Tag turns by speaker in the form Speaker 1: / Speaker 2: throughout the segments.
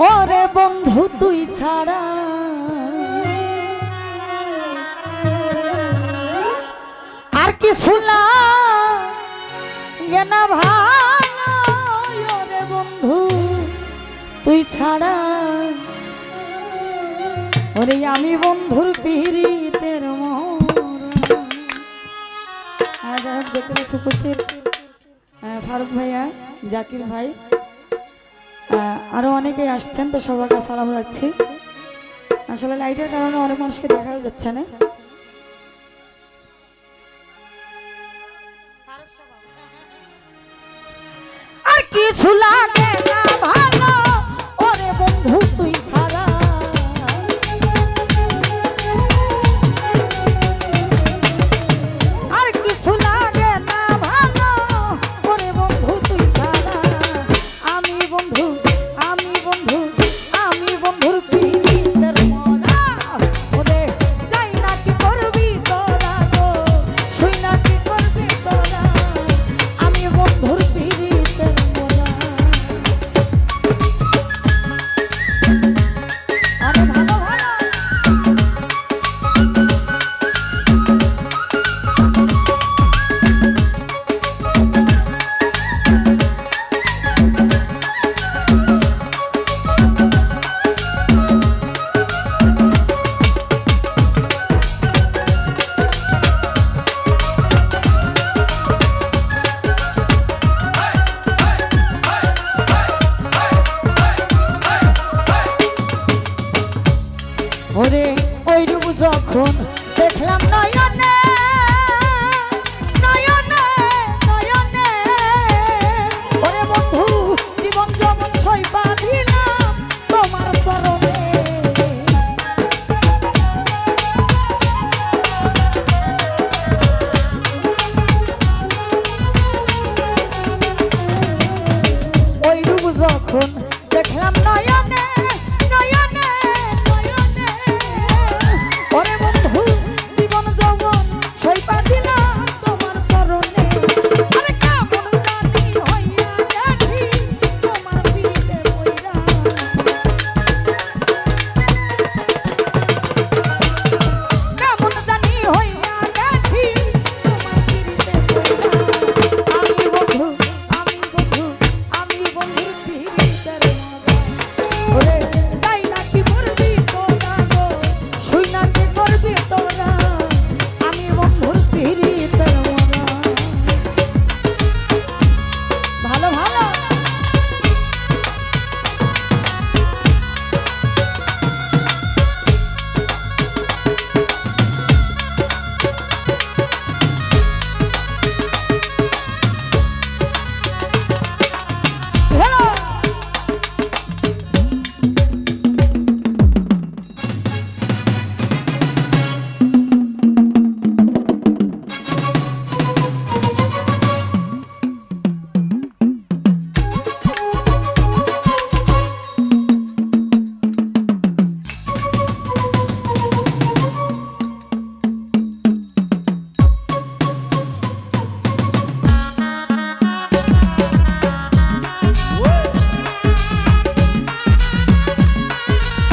Speaker 1: ওরে বন্ধু তুই ছাড়া আর কিছু লাগে না ভালো। ওরে বন্ধু তুই ছাড়া ওরে আমি বন্ধুর পিরিতের মরা। দেখতে উপস্থিত ফারুক ভাইয়া, জাকির ভাই, আরো অনেকেই আসছেন, তো সবাইকে সালাম রাখছি। আসলে লাইটের কারণে অনেক মানুষকে দেখা যাচ্ছে না। আর কিছু লাগে না ভালো ওরে বন্ধু তুই ছাড়া, আর কিছু লাগে না ভালো ওরে বন্ধু তুই ছাড়া। আমি বন্ধুর পিরিতের মরা। ওরে যাই না কি করবি তোরা গো, শুই না কি করবি তোরা। আমি বন্ধুর পিরিতের মরা। আরে ভালো ভালো ওরে ওই রূপ যখন দেখলাম নয়নে নয়নে নয়নে, ওরে বন্ধু জীবন যেমন সইবা দিলাম তোমার চরণে। ওই রূপ যখন দেখলাম নয়নে নয়নে নয়নে, ওরে বন্ধু জীবন যৌবন সইপা দিলাম তোমার চরণে। আরে কেমন জানি হইয়া গেছি তোমার পিরিতে পইরা, কেমন জানি হইয়া গেছি তোমার পিরিতে পইরা। আমি বন্ধুর পিরিতের মরা। ওরে যাই না কি করবি তোরা গো, শুই না কি করবি তোরা। আমি বন্ধুর পিরিতের মরা। ভালো ভালো ভালো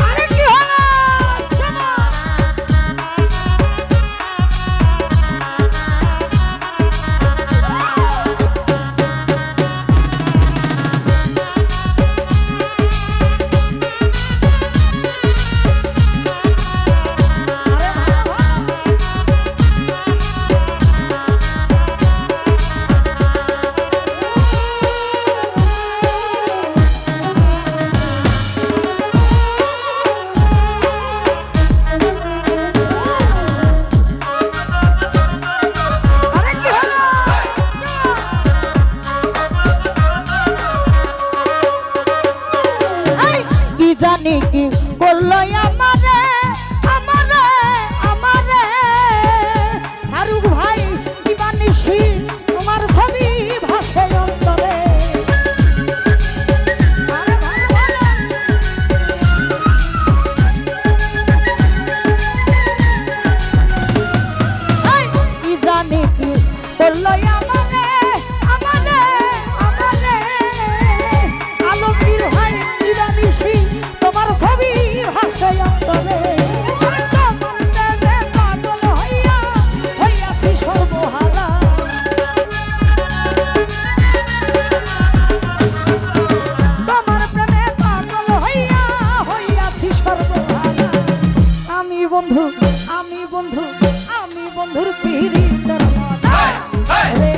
Speaker 1: আরে কি হলো শোনো। আরে ভালো ভালো আরে কি হলো এই কি জানি কি করলো আমারে আমারে আমারে। ফারুক ভাই দিবানিশি তোমার ছবি ভাসে অন্তরে। আরে ভালো ভালো এই কি জানি কি করলো আমারে আমারে আমারে। আলমগীর ভাই দিবানিশি বন্ধু আমি বন্ধু আমি বন্ধুর পিরিতের মজা ওরে